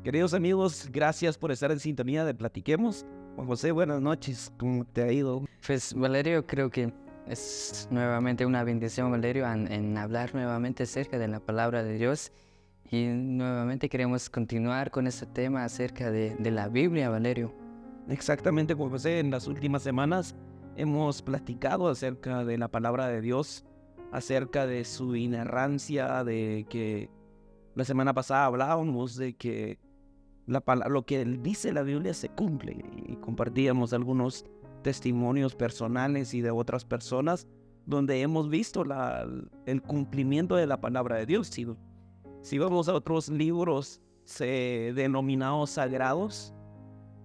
Queridos amigos, gracias por estar en sintonía de Platiquemos. Juan José, buenas noches, ¿cómo te ha ido? Pues Valerio, creo que es nuevamente una bendición, Valerio, en hablar nuevamente acerca de la palabra de Dios. Y nuevamente queremos continuar con este tema acerca de la Biblia, Valerio. Exactamente, Juan José, en las últimas semanas hemos platicado acerca de la palabra de Dios, acerca de su inerrancia, de que la semana pasada hablábamos de que lo que dice la Biblia se cumple, y compartíamos algunos testimonios personales y de otras personas donde hemos visto el cumplimiento de la palabra de Dios. Si vamos a otros libros denominados sagrados,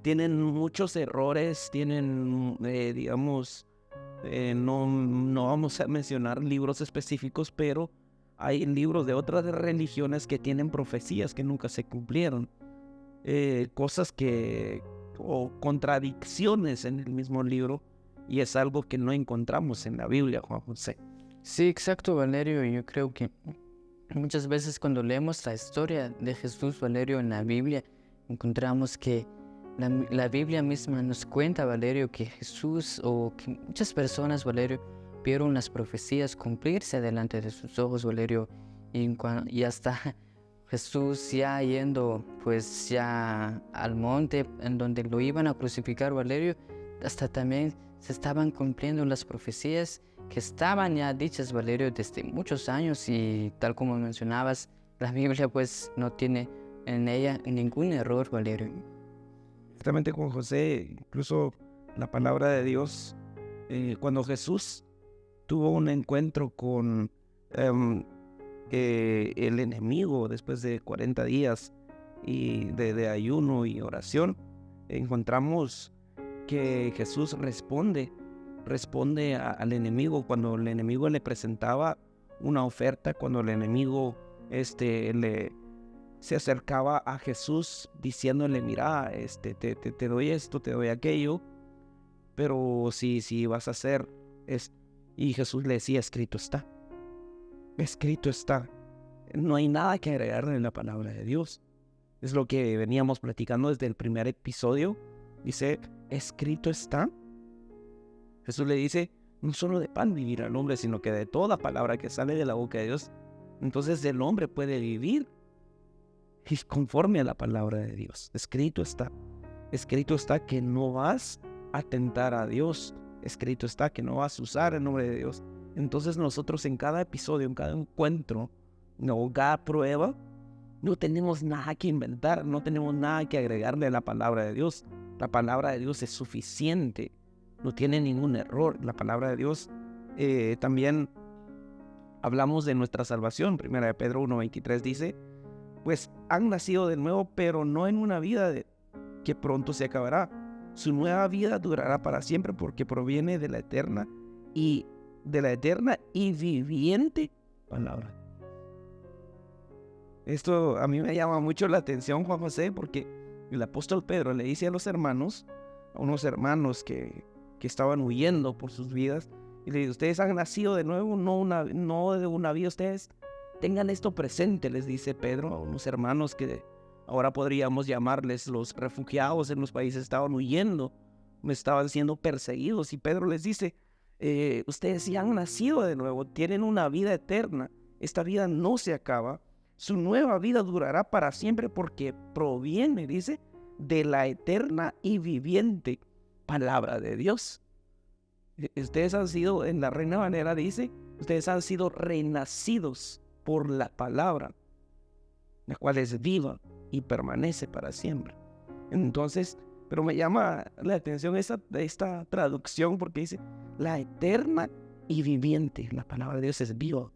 tienen muchos errores, tienen, no vamos a mencionar libros específicos, pero hay libros de otras religiones que tienen profecías que nunca se cumplieron. Cosas o contradicciones en el mismo libro, y es algo que no encontramos en la Biblia, Juan José. Sí, exacto, Valerio. Yo creo que muchas veces cuando leemos la historia de Jesús, Valerio, en la Biblia, encontramos que la Biblia misma nos cuenta, Valerio, que Jesús o que muchas personas, Valerio, vieron las profecías cumplirse delante de sus ojos, Valerio, y hasta Jesús ya yendo pues ya al monte en donde lo iban a crucificar, Valerio, hasta también se estaban cumpliendo las profecías que estaban ya dichas, Valerio, desde muchos años, y tal como mencionabas, la Biblia pues no tiene en ella ningún error, Valerio. Exactamente, Juan José. Incluso la palabra de Dios, cuando Jesús tuvo un encuentro con el enemigo después de 40 días y de ayuno y oración, encontramos que Jesús responde al enemigo cuando el enemigo le presentaba una oferta, cuando el enemigo se acercaba a Jesús diciéndole: mira, te doy esto, te doy aquello, pero si vas a hacer esto. Y Jesús le decía: escrito está. Escrito está. No hay nada que agregarle en la palabra de Dios. Es lo que veníamos platicando desde el primer episodio. Dice: escrito está. Jesús le dice: no solo de pan vivirá el hombre, sino que de toda palabra que sale de la boca de Dios. Entonces el hombre puede vivir y conforme a la palabra de Dios. Escrito está. Escrito está que no vas a tentar a Dios. Escrito está que no vas a usar el nombre de Dios. Entonces nosotros en cada episodio, en cada encuentro, cada prueba, no tenemos nada que inventar, no tenemos nada que agregarle a la palabra de Dios. La palabra de Dios es suficiente, no tiene ningún error. La palabra de Dios, también hablamos de nuestra salvación. Primera de Pedro 1:23 dice: pues han nacido de nuevo, pero no en una vida que pronto se acabará. Su nueva vida durará para siempre, porque proviene de la eterna y viviente palabra. Esto a mí me llama mucho la atención, Juan José, porque el apóstol Pedro le dice a unos hermanos que estaban huyendo por sus vidas, y le dice: ustedes han nacido de nuevo, no de una vida, ustedes tengan esto presente, les dice Pedro a unos hermanos que ahora podríamos llamarles los refugiados en los países. Estaban huyendo, estaban siendo perseguidos, y Pedro les dice: ustedes ya han nacido de nuevo, tienen una vida eterna, esta vida no se acaba, su nueva vida durará para siempre, porque proviene, dice, de la eterna y viviente palabra de Dios. Ustedes han sido, en la Reina Valera dice, ustedes han sido renacidos por la palabra, la cual es viva y permanece para siempre. Entonces, pero me llama la atención esta traducción, porque dice la eterna y viviente. La palabra de Dios es viva.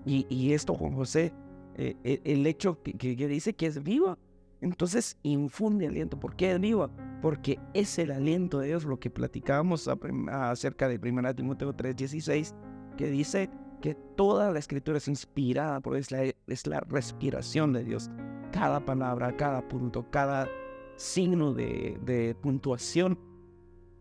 Y esto, Juan José, el hecho que dice que es viva, entonces infunde aliento. ¿Por qué es viva? Porque es el aliento de Dios, lo que platicábamos acerca de 1 Timoteo 3:16, que dice que toda la escritura es inspirada, porque es la respiración de Dios. Cada palabra, cada punto, cada signo de puntuación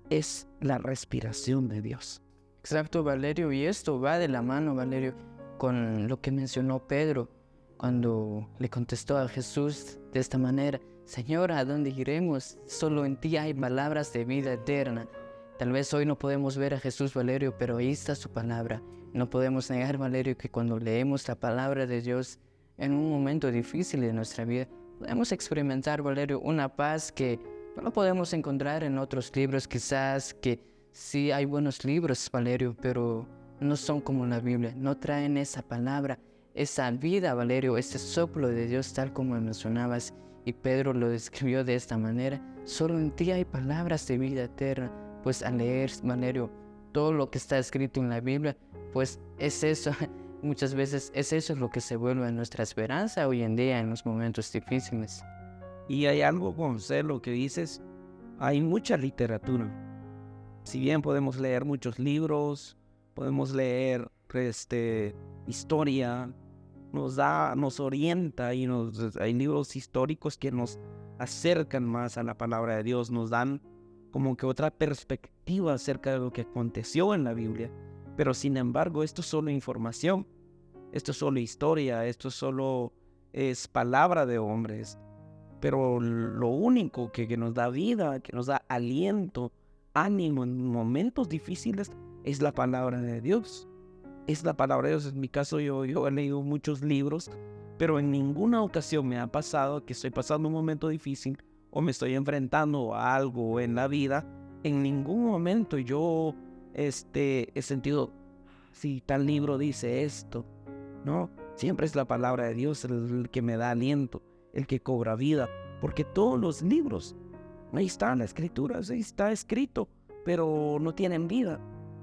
es la respiración de Dios. Exacto, Valerio, y esto va de la mano, Valerio, con lo que mencionó Pedro, cuando le contestó a Jesús de esta manera: Señor, ¿a dónde iremos? Solo en ti hay palabras de vida eterna. Tal vez hoy no podemos ver a Jesús, Valerio, pero ahí está su palabra. No podemos negar, Valerio, que cuando leemos la palabra de Dios en un momento difícil de nuestra vida, podemos experimentar, Valerio, una paz que no lo podemos encontrar en otros libros. Quizás que sí hay buenos libros, Valerio, pero no son como la Biblia. No traen esa palabra, esa vida, Valerio, ese soplo de Dios, tal como mencionabas. Y Pedro lo describió de esta manera: solo en ti hay palabras de vida eterna. Pues al leer, Valerio, todo lo que está escrito en la Biblia, pues es eso. Muchas veces es eso lo que se vuelve nuestra esperanza hoy en día en los momentos difíciles. Y hay algo, José, lo que dices, hay mucha literatura. Si bien podemos leer muchos libros, podemos leer historia, nos orienta y hay libros históricos que nos acercan más a la palabra de Dios, nos dan como que otra perspectiva acerca de lo que aconteció en la Biblia. Pero sin embargo, esto es solo información, esto es solo historia, esto solo es palabra de hombres. Pero lo único que nos da vida, que nos da aliento, ánimo en momentos difíciles, es la palabra de Dios. Es la palabra de Dios. En mi caso, yo he leído muchos libros, pero en ninguna ocasión me ha pasado que estoy pasando un momento difícil o me estoy enfrentando a algo en la vida. En ningún momento yo he sentido, si tal libro dice esto, ¿no? Siempre es la palabra de Dios el que me da aliento, el que cobra vida, porque todos los libros, ahí está la escritura, ahí está escrito, pero no tienen vida.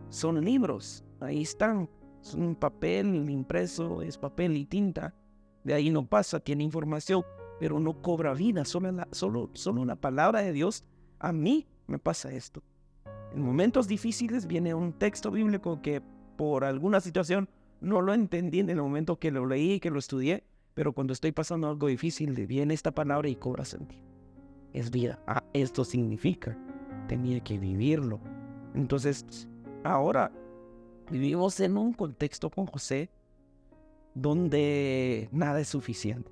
Son libros, ahí están, es un papel impreso, es papel y tinta, de ahí no pasa, tiene información, pero no cobra vida. Solo la palabra de Dios. A mí me pasa esto. En momentos difíciles viene un texto bíblico que por alguna situación no lo entendí en el momento que lo leí, que lo estudié, pero cuando estoy pasando algo difícil, viene esta palabra y cobra sentido. Es vida. Esto significa, tenía que vivirlo. Entonces, ahora vivimos en un contexto con José donde nada es suficiente.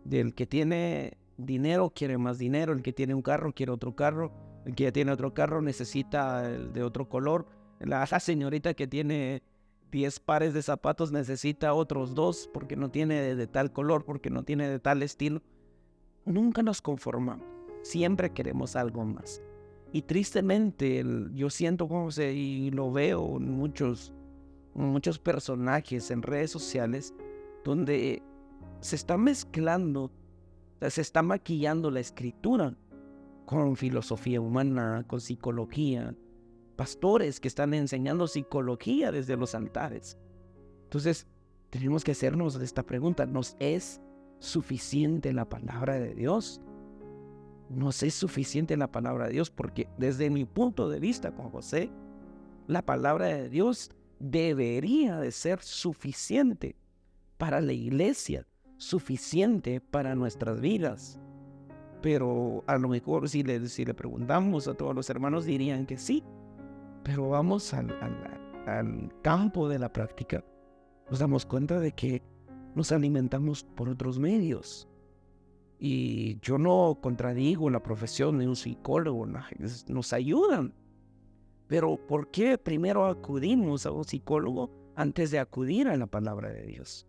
El que tiene dinero quiere más dinero, el que tiene un carro quiere otro carro, el que ya tiene otro carro necesita el de otro color, la señorita que tiene 10 pares de zapatos necesita otros 2 porque no tiene de tal color, porque no tiene de tal estilo. Nunca nos conformamos, siempre queremos algo más. Y tristemente yo siento y lo veo en muchos personajes en redes sociales donde se está mezclando, se está maquillando la escritura con filosofía humana, con psicología, pastores que están enseñando psicología desde los altares. Entonces, tenemos que hacernos esta pregunta: ¿nos es suficiente la palabra de Dios? ¿Nos es suficiente la palabra de Dios? Porque desde mi punto de vista con José, la palabra de Dios debería de ser suficiente para la iglesia, suficiente para nuestras vidas. Pero a lo mejor si le preguntamos a todos los hermanos dirían que sí. Pero vamos al campo de la práctica, nos damos cuenta de que nos alimentamos por otros medios. Y yo no contradigo la profesión de un psicólogo, nos ayudan. Pero ¿por qué primero acudimos a un psicólogo antes de acudir a la palabra de Dios?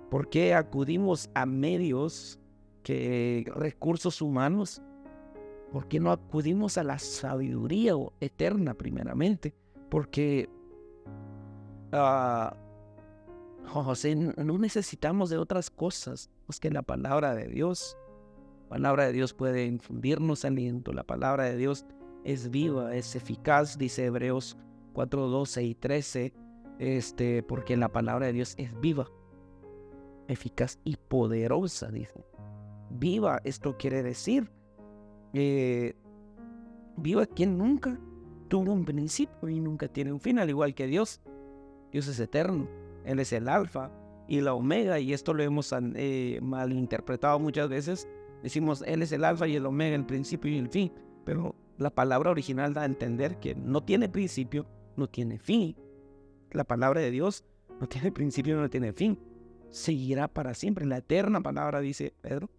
¿Por qué acudimos a medios, recursos humanos? ¿Por qué no acudimos a la sabiduría eterna primeramente? Porque José, no necesitamos de otras cosas más que la palabra de Dios. La palabra de Dios puede infundirnos aliento. La palabra de Dios es viva, es eficaz, dice Hebreos 4, 12 y 13, porque la palabra de Dios es viva, eficaz y poderosa, dice. Viva, esto quiere decir viva quien nunca tuvo un principio y nunca tiene un fin, al igual que Dios. Dios es eterno, Él es el alfa y la omega, y esto lo hemos malinterpretado muchas veces. Decimos Él es el alfa y el omega, el principio y el fin, pero la palabra original da a entender que no tiene principio, no tiene fin. La palabra de Dios no tiene principio, no tiene fin. seguirá para siempre. La eterna palabra, dice Pedro,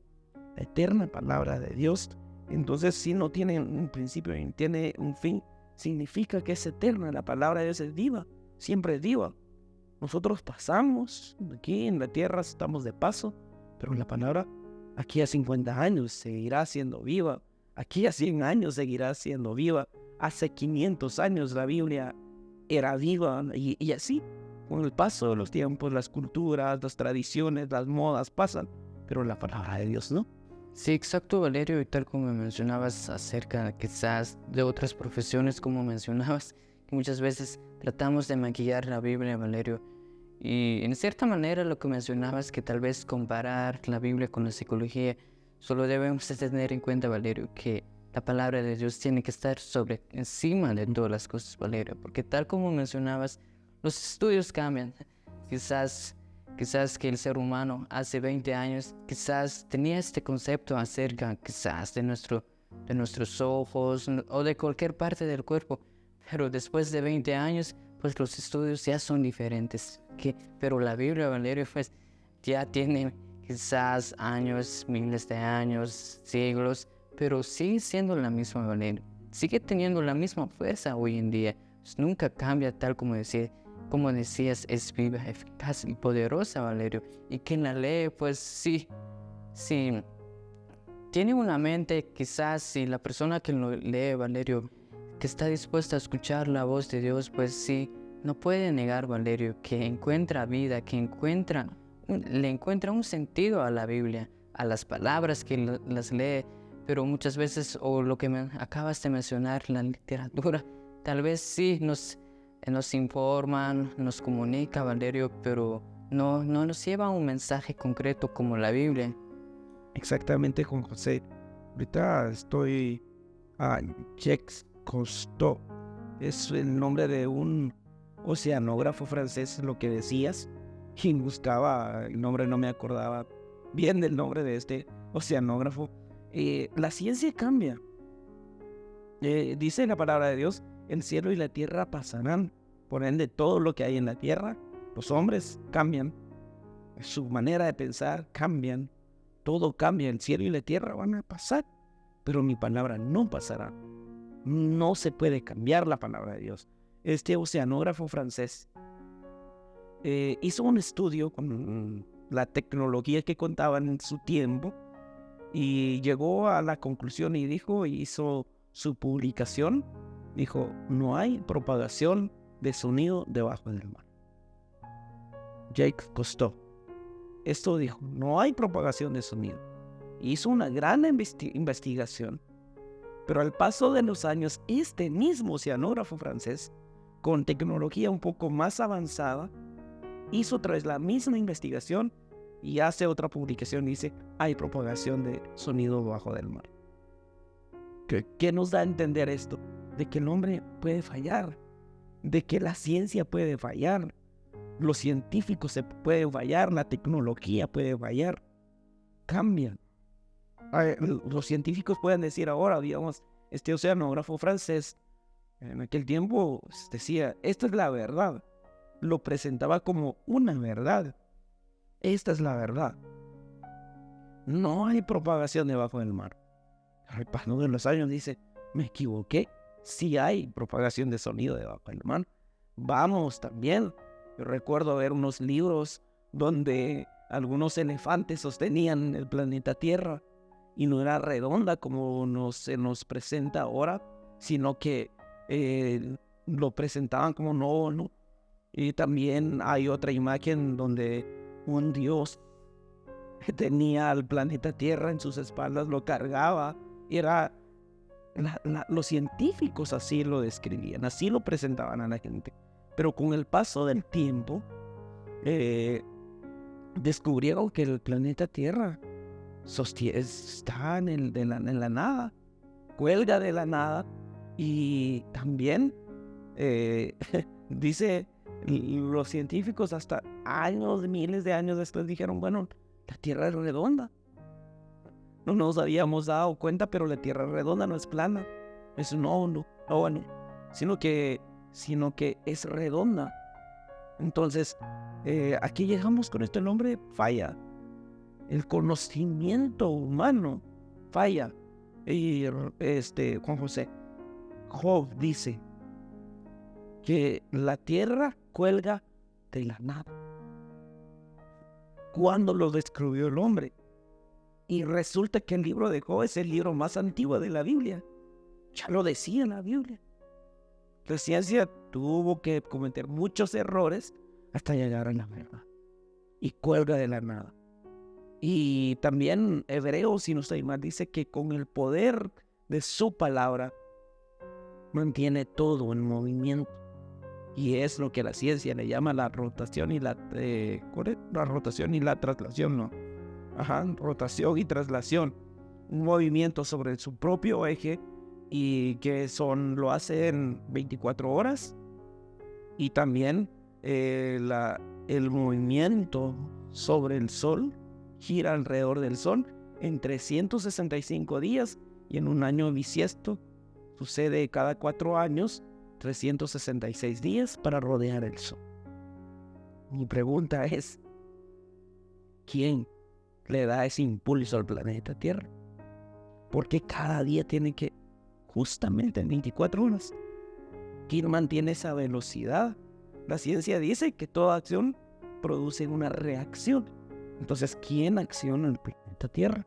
la eterna palabra de Dios. Entonces, si no tiene un principio y tiene un fin, significa que es eterna. La palabra de Dios es viva, siempre es viva. Nosotros pasamos aquí en la tierra, estamos de paso, pero la palabra aquí a 50 años seguirá siendo viva. Aquí a 100 años seguirá siendo viva. Hace 500 años la Biblia era viva y así, con el paso de los tiempos, las culturas, las tradiciones, las modas pasan, pero la palabra de Dios no. Sí, exacto, Valerio, y tal como mencionabas acerca quizás de otras profesiones, como mencionabas, que muchas veces tratamos de maquillar la Biblia, Valerio, y en cierta manera lo que mencionabas, que tal vez comparar la Biblia con la psicología, solo debemos de tener en cuenta, Valerio, que la palabra de Dios tiene que estar encima de todas las cosas, Valerio, porque tal como mencionabas, los estudios cambian. Quizás que el ser humano hace 20 años quizás tenía este concepto acerca quizás de nuestros ojos o de cualquier parte del cuerpo, pero después de 20 años pues los estudios ya son diferentes. Pero la Biblia, Valerio, pues ya tiene quizás años, miles de años, siglos, pero sigue siendo la misma, Valerio. Sigue teniendo la misma fuerza hoy en día. Pues nunca cambia, tal como decías, es viva, eficaz y poderosa, Valerio. Y quien la lee, pues sí, tiene una mente, quizás si la persona que lo lee, Valerio, que está dispuesta a escuchar la voz de Dios, pues sí, no puede negar, Valerio, que encuentra vida, que le encuentra un sentido a la Biblia, a las palabras que las lee, pero muchas veces, o lo que acabas de mencionar, la literatura, tal vez sí nos informan, nos comunica, Valerio, pero no nos lleva a un mensaje concreto como la Biblia. Exactamente, Juan José. Ahorita estoy a Jacques Cousteau. Es el nombre de un oceanógrafo francés, lo que decías. Y buscaba el nombre, no me acordaba bien del nombre de este oceanógrafo. La ciencia cambia. Dice la palabra de Dios, el cielo y la tierra pasarán. Por ende, todo lo que hay en la tierra, los hombres cambian. Su manera de pensar cambian. Todo cambia. El cielo y la tierra van a pasar. Pero mi palabra no pasará. No se puede cambiar la palabra de Dios. Este oceanógrafo francés hizo un estudio con la tecnología que contaban en su tiempo y llegó a la conclusión y hizo su publicación. Dijo, no hay propagación de sonido debajo del mar. Jacques Cousteau. Esto dijo, no hay propagación de sonido. Hizo una gran investigación, pero al paso de los años, este mismo oceanógrafo francés, con tecnología un poco más avanzada, hizo otra vez la misma investigación y hace otra publicación y dice, hay propagación de sonido debajo del mar. ¿Qué nos da a entender esto? De que el hombre puede fallar, de que la ciencia puede fallar, los científicos se pueden fallar, la tecnología puede fallar, cambian. Los científicos pueden decir ahora, digamos, este oceanógrafo francés, en aquel tiempo decía, esta es la verdad, lo presentaba como una verdad, esta es la verdad. No hay propagación debajo del mar. Al paso de los años dice, me equivoqué, sí hay propagación de sonido debajo del mar. Vamos también. Yo recuerdo ver unos libros donde algunos elefantes sostenían el planeta Tierra y no era redonda como se nos presenta ahora, sino que lo presentaban como no. Y también hay otra imagen donde un dios tenía al planeta Tierra en sus espaldas, lo cargaba. Los científicos así lo describían, así lo presentaban a la gente. Pero con el paso del tiempo, descubrieron que el planeta Tierra está en la nada, cuelga de la nada. Y también, dice, los científicos hasta miles de años después dijeron, bueno, la Tierra es redonda. No nos habíamos dado cuenta, pero la Tierra es redonda, no es plana. Sino que es redonda. Entonces, aquí llegamos con esto, el hombre falla. El conocimiento humano falla. Y Juan José, Job dice que la tierra cuelga de la nada. ¿Cuándo lo descubrió el hombre? Y resulta que el libro de Job es el libro más antiguo de la Biblia. Ya lo decía la Biblia. La ciencia tuvo que cometer muchos errores hasta llegar a la verdad. Y cuelga de la nada. Y también Hebreos, si no estoy mal, dice que con el poder de su palabra mantiene todo en movimiento. Y es lo que la ciencia le llama la rotación y la rotación y la traslación, ¿no? Rotación y traslación. Un movimiento sobre su propio eje y que lo hace en 24 horas. Y también el movimiento sobre el sol gira alrededor del sol en 365 días y en un año bisiesto sucede cada 4 años 366 días para rodear el sol. Mi pregunta es, ¿quién le da ese impulso al planeta Tierra? Porque cada día tiene que, justamente en 24 horas, ¿quién mantiene esa velocidad? La ciencia dice que toda acción produce una reacción. Entonces, ¿quién acciona el planeta Tierra?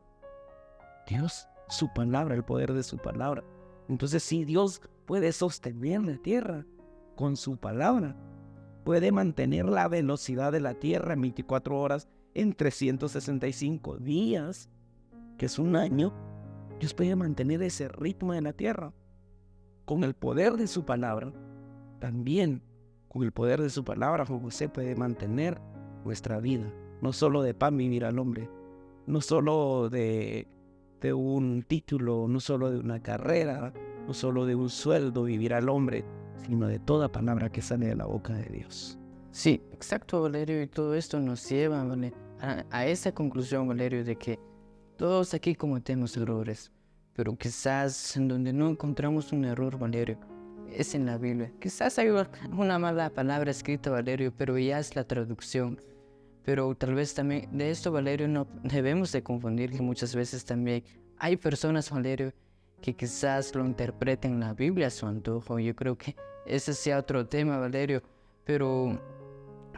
Dios, su palabra, el poder de su palabra. Entonces, si Dios puede sostener la Tierra con su palabra, puede mantener la velocidad de la Tierra en 24 horas, en 365 días, que es un año, Dios puede mantener ese ritmo de la Tierra con el poder de su palabra. También con el poder de su palabra, José puede mantener nuestra vida. No solo de pan vivirá el hombre, no solo de un título, no solo de una carrera, no solo de un sueldo vivirá el hombre, sino de toda palabra que sale de la boca de Dios. Sí, exacto, Valerio, y todo esto nos lleva, ¿vale?, a esa conclusión, Valerio, de que todos aquí cometemos errores, pero quizás en donde no encontramos un error, Valerio, es en la Biblia. Quizás hay una mala palabra escrita, Valerio, pero ya es la traducción. Pero tal vez también de esto, Valerio, no debemos de confundir que muchas veces también hay personas, Valerio, que quizás lo interpreten la Biblia a su antojo. Yo creo que ese sea otro tema, Valerio, pero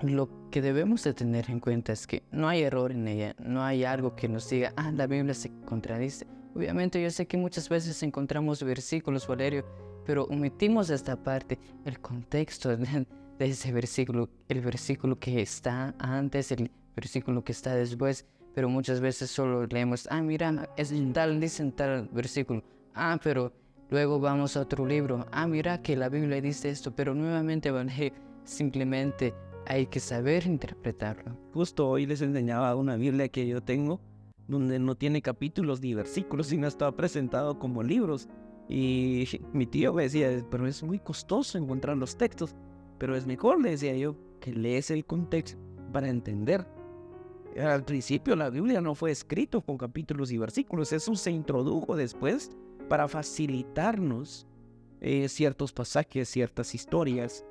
lo que debemos de tener en cuenta es que no hay error en ella, no hay algo que nos diga, la Biblia se contradice. Obviamente yo sé que muchas veces encontramos versículos, Valerio, pero omitimos esta parte, el contexto de ese versículo, el versículo que está antes, el versículo que está después, pero muchas veces solo leemos, mira, es tal, dice en tal versículo, pero luego vamos a otro libro, mira que la Biblia dice esto, pero nuevamente, Valerio, simplemente hay que saber interpretarlo. Justo hoy les enseñaba una Biblia que yo tengo, donde no tiene capítulos ni versículos, sino está presentado como libros. Y mi tío me decía, pero es muy costoso encontrar los textos. Pero es mejor, le decía yo, que lees el contexto para entender. Al principio la Biblia no fue escrito con capítulos y versículos, eso se introdujo después para facilitarnos ciertos pasajes, ciertas historias.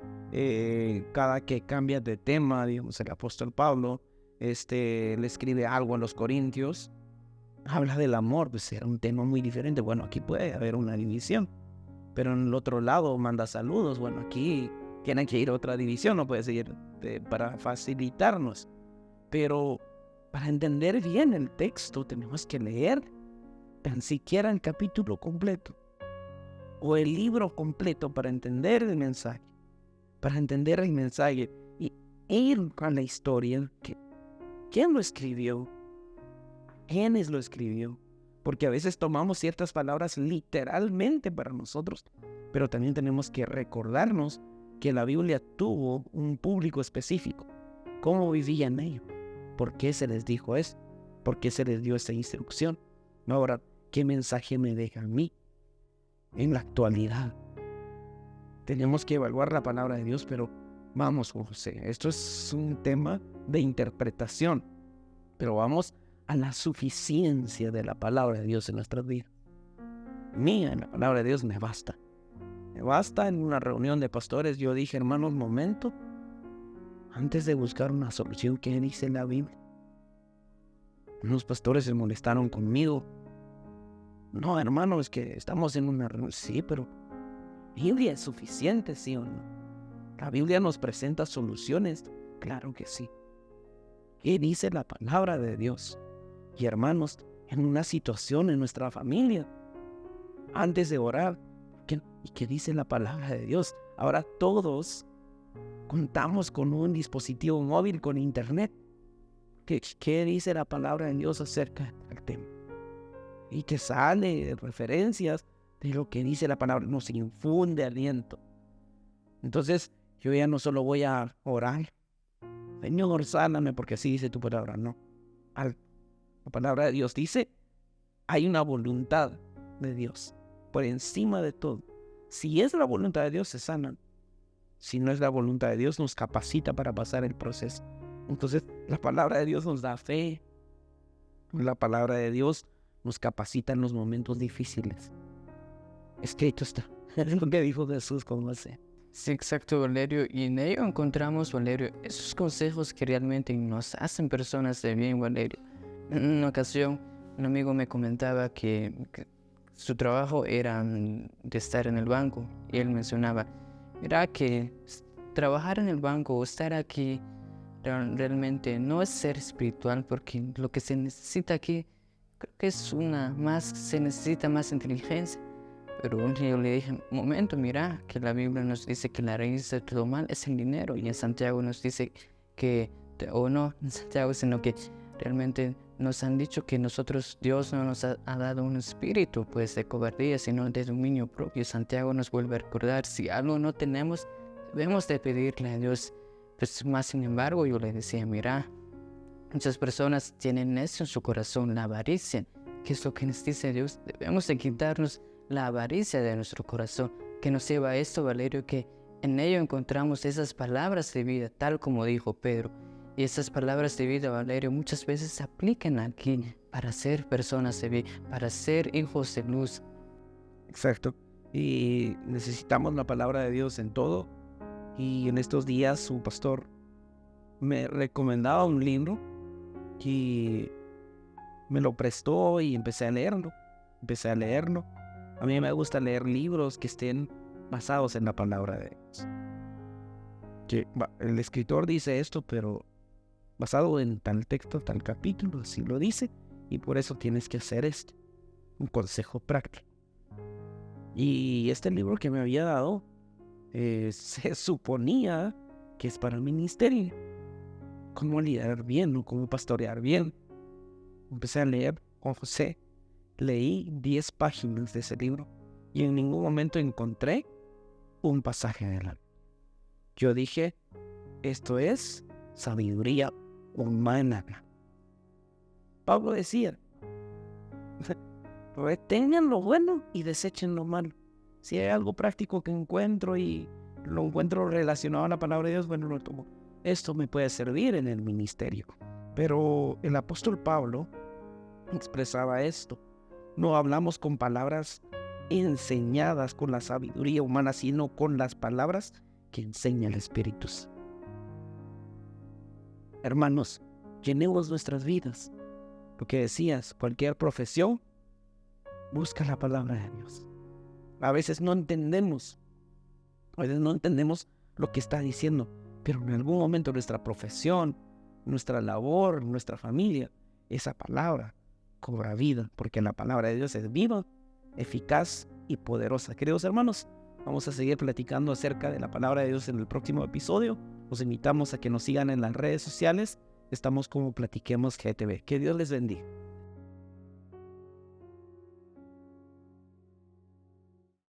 Cada que cambia de tema, digamos, el apóstol Pablo le escribe algo a los corintios, habla del amor, pues era un tema muy diferente. Bueno, aquí puede haber una división, pero en el otro lado manda saludos. Bueno, aquí tienen que ir a otra división, no puede seguir para facilitarnos. Pero para entender bien el texto tenemos que leer tan siquiera el capítulo completo o el libro completo para entender el mensaje. Para entender el mensaje y ir a la historia, ¿quién lo escribió? ¿Quiénes lo escribió? Porque a veces tomamos ciertas palabras literalmente para nosotros, pero también tenemos que recordarnos que la Biblia tuvo un público específico. ¿Cómo vivían ellos? ¿Por qué se les dijo eso? ¿Por qué se les dio esa instrucción? No, ahora, ¿qué mensaje me deja a mí en la actualidad? Tenemos que evaluar la palabra de Dios, pero vamos, José, esto es un tema de interpretación, pero vamos a la suficiencia de la palabra de Dios en nuestras vidas. Mía, la palabra de Dios me basta. Me basta. En una reunión de pastores yo dije, hermanos, momento, antes de buscar una solución, ¿qué dice la Biblia? Unos pastores se molestaron conmigo. No, hermano, es que estamos en una reunión. Sí, pero Biblia es suficiente, ¿sí o no? La Biblia nos presenta soluciones. Claro que sí. ¿Qué dice la palabra de Dios? Y hermanos, en una situación en nuestra familia, antes de orar, ¿y qué dice la palabra de Dios? Ahora todos contamos con un dispositivo móvil con internet. ¿Qué dice la palabra de Dios acerca del tema? Y te sale referencias de lo que dice la palabra, nos infunde aliento. Entonces, yo ya no solo voy a orar, Señor, sáname, porque así dice tu palabra, no. La palabra de Dios dice, hay una voluntad de Dios por encima de todo. Si es la voluntad de Dios, se sanan. Si no es la voluntad de Dios, nos capacita para pasar el proceso. Entonces, la palabra de Dios nos da fe. La palabra de Dios nos capacita en los momentos difíciles. Escrito está. Es lo que dijo Jesús con José. Sí, exacto, Valerio. Y en ello encontramos, Valerio, esos consejos que realmente nos hacen personas de bien, Valerio. En una ocasión, un amigo me comentaba que su trabajo era de estar en el banco. Y él mencionaba, mira que trabajar en el banco o estar aquí realmente no es ser espiritual, porque lo que se necesita aquí, creo que se necesita más inteligencia. Pero yo le dije, un momento, mira, que la Biblia nos dice que la raíz de todo mal es el dinero. Y en Santiago nos dice que, o no en Santiago, sino que realmente nos han dicho que Dios no nos ha dado un espíritu pues de cobardía, sino de dominio propio. Santiago nos vuelve a recordar, si algo no tenemos, debemos de pedirle a Dios. Pues más sin embargo, yo le decía, mira, muchas personas tienen eso en su corazón, la avaricia. ¿Qué es lo que nos dice Dios? Debemos de quitarnos la avaricia de nuestro corazón, que nos lleva a esto, Valerio, que en ello encontramos esas palabras de vida, tal como dijo Pedro. Y esas palabras de vida, Valerio, muchas veces se aplican aquí para ser personas de bien, para ser hijos de luz. Exacto. Y necesitamos la palabra de Dios en todo. Y en estos días su pastor me recomendaba un libro y me lo prestó y empecé a leerlo. A mí me gusta leer libros que estén basados en la palabra de Dios. El escritor dice esto, pero basado en tal texto, tal capítulo, así lo dice, y por eso tienes que hacer esto. Un consejo práctico. Y este libro que me había dado, se suponía que es para el ministerio. Cómo liderar bien o cómo pastorear bien. Empecé a leer con José. Leí 10 páginas de ese libro y en ningún momento encontré un pasaje de la Biblia. Yo dije, esto es sabiduría humana. Pablo decía, retengan lo bueno y desechen lo malo. Si hay algo práctico que encuentro y lo encuentro relacionado a la palabra de Dios, bueno, lo tomo. Esto me puede servir en el ministerio. Pero el apóstol Pablo expresaba esto. No hablamos con palabras enseñadas con la sabiduría humana, sino con las palabras que enseña el Espíritu Santo. Hermanos, llenemos nuestras vidas. Lo que decías, cualquier profesión, busca la palabra de Dios. A veces no entendemos lo que está diciendo, pero en algún momento nuestra profesión, nuestra labor, nuestra familia, esa palabra cobra vida, porque la palabra de Dios es viva, eficaz y poderosa. Queridos hermanos, vamos a seguir platicando acerca de la palabra de Dios en el próximo episodio. Los invitamos a que nos sigan en las redes sociales. Estamos como Platiquemos GTV. Que Dios les bendiga.